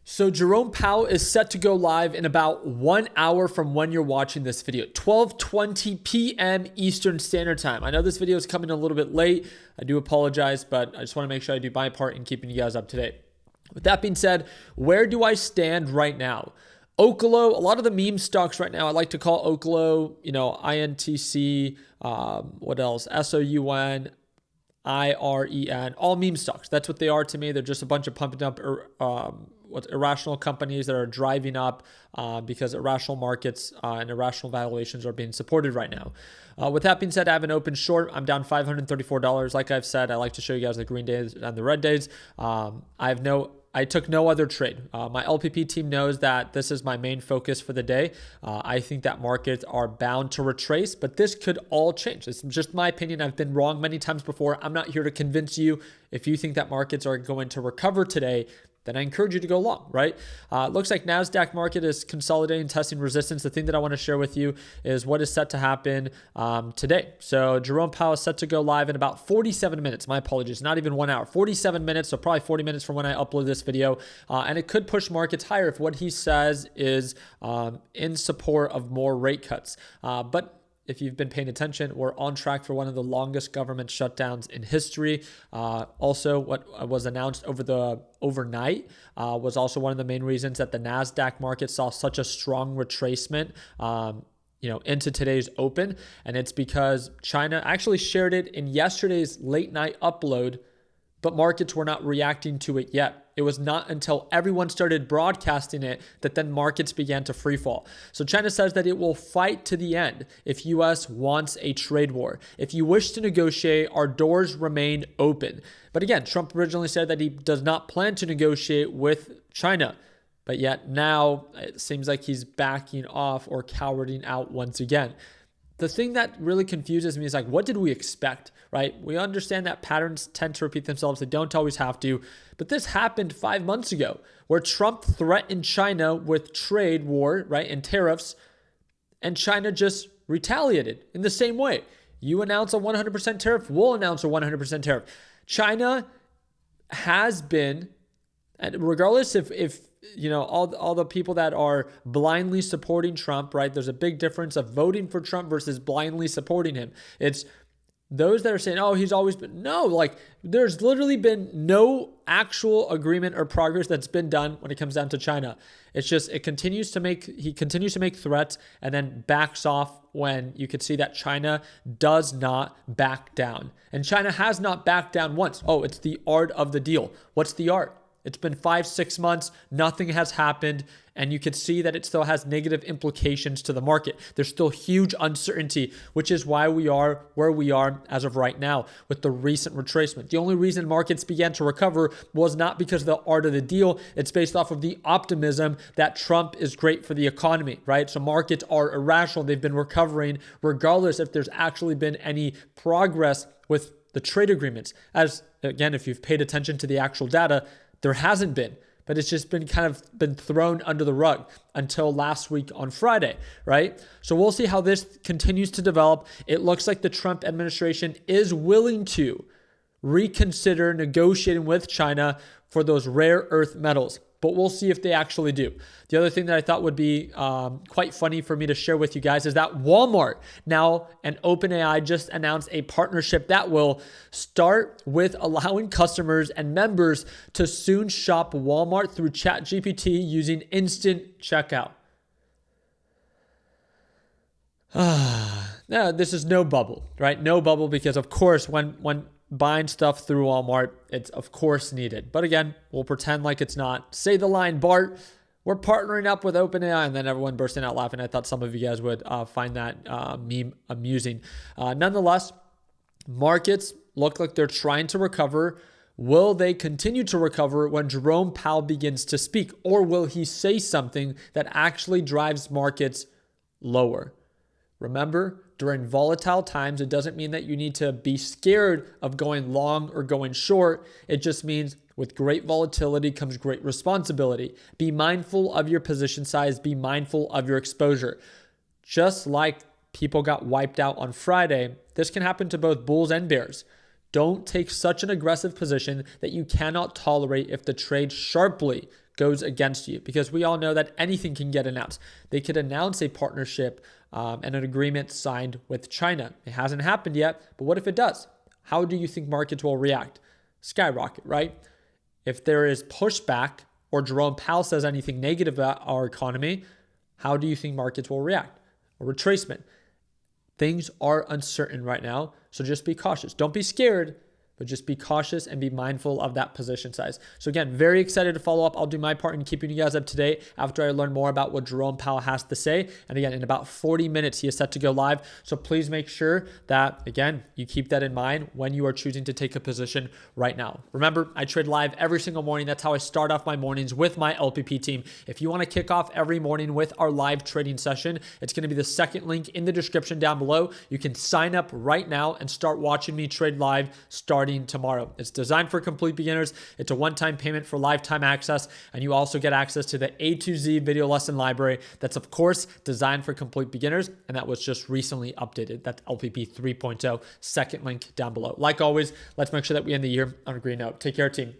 So Jerome Powell is set to go live in about 1 hour from when you're watching this video, 12:20 p.m. Eastern Standard Time. I know this video is coming a little bit late. I do apologize, but I just want to make sure I do my part in keeping you guys up to date. With that being said, where do I stand right now? Oklo, a lot of the meme stocks right now, I like to call Oklo, INTC, what else? SOUN, IREN, all meme stocks. That's what they are to me. They're just a bunch of pumping up irrational companies that are driving up because irrational markets and irrational valuations are being supported right now. With that being said, I have an open short. I'm down $534. Like I've said, I like to show you guys the green days and the red days. I took no other trade. My LPP team knows that this is my main focus for the day. I think that markets are bound to retrace, but this could all change. It's just my opinion. I've been wrong many times before. I'm not here to convince you. If you think that markets are going to recover today, then I encourage you to go long, right? Looks like NASDAQ market is consolidating, testing resistance. The thing that I want to share with you is what is set to happen today. So Jerome Powell is set to go live in about 47 minutes. My apologies, not even 1 hour, 47 minutes. So probably 40 minutes from when I upload this video. And it could push markets higher if what he says is in support of more rate cuts. But if you've been paying attention, we're on track for one of the longest government shutdowns in history. Also, what was announced overnight was also one of the main reasons that the NASDAQ market saw such a strong retracement into today's open. And it's because China actually shared it in yesterday's late night upload, but markets were not reacting to it yet. It was not until everyone started broadcasting it that then markets began to free fall. So China says that it will fight to the end if US wants a trade war. If you wish to negotiate, our doors remain open. But again, Trump originally said that he does not plan to negotiate with China. But yet now it seems like he's backing off or cowarding out once again. The thing that really confuses me is what did we expect, right? We understand that patterns tend to repeat themselves. They don't always have to. But this happened 5 months ago where Trump threatened China with trade war, right, and tariffs, and China just retaliated in the same way. You announce a 100% tariff, we'll announce a 100% tariff. China has been, and regardless if all the people that are blindly supporting Trump, right? There's a big difference of voting for Trump versus blindly supporting him. It's those that are saying, oh, he's always been, no, there's literally been no actual agreement or progress that's been done when it comes down to China. It's just, he continues to make threats and then backs off when you could see that China does not back down. And China has not backed down once. Oh, it's the art of the deal. What's the art? It's been 5-6 months, nothing has happened, and you can see that it still has negative implications to the market. There's still huge uncertainty, which is why we are where we are as of right now with the recent retracement. The only reason markets began to recover was not because of the art of the deal. It's based off of the optimism that Trump is great for the economy, right? So markets are irrational. They've been recovering regardless if there's actually been any progress with the trade agreements. As again, if you've paid attention to the actual data, there hasn't been, but it's just been been thrown under the rug until last week on Friday, right? So we'll see how this continues to develop. It looks like the Trump administration is willing to reconsider negotiating with China for those rare earth metals, but we'll see if they actually do. The other thing that I thought would be quite funny for me to share with you guys is that Walmart now and OpenAI just announced a partnership that will start with allowing customers and members to soon shop Walmart through ChatGPT using instant checkout. Now, this is no bubble, right? No bubble because, of course, when buying stuff through Walmart, it's of course needed. But again, we'll pretend like it's not. Say the line, Bart, we're partnering up with OpenAI, and then everyone bursting out laughing. I thought some of you guys would find that meme amusing. Nonetheless, markets look like they're trying to recover. Will they continue to recover when Jerome Powell begins to speak? Or will he say something that actually drives markets lower? Remember, during volatile times, it doesn't mean that you need to be scared of going long or going short. It just means with great volatility comes great responsibility. Be mindful of your position size. Be mindful of your exposure. Just like people got wiped out on Friday, this can happen to both bulls and bears. Don't take such an aggressive position that you cannot tolerate if the trade sharply goes against you, because we all know that anything can get announced. They could announce a partnership and an agreement signed with China. It hasn't happened yet, but what if it does? How do you think markets will react? Skyrocket, right? If there is pushback or Jerome Powell says anything negative about our economy, how do you think markets will react? A retracement. Things are uncertain right now, so just be cautious. Don't be scared, but just be cautious and be mindful of that position size. So again, very excited to follow up. I'll do my part in keeping you guys up to date after I learn more about what Jerome Powell has to say. And again, in about 40 minutes, he is set to go live. So please make sure that, again, you keep that in mind when you are choosing to take a position right now. Remember, I trade live every single morning. That's how I start off my mornings with my LPP team. If you want to kick off every morning with our live trading session, it's going to be the second link in the description down below. You can sign up right now and start watching me trade live starting tomorrow. It's designed for complete beginners. It's a one-time payment for lifetime access, and you also get access to the A to Z video lesson library that's, of course, designed for complete beginners, and that was just recently updated. That's LPP 3.0, second link down below. Like always, let's make sure that we end the year on a green note. Take care, team.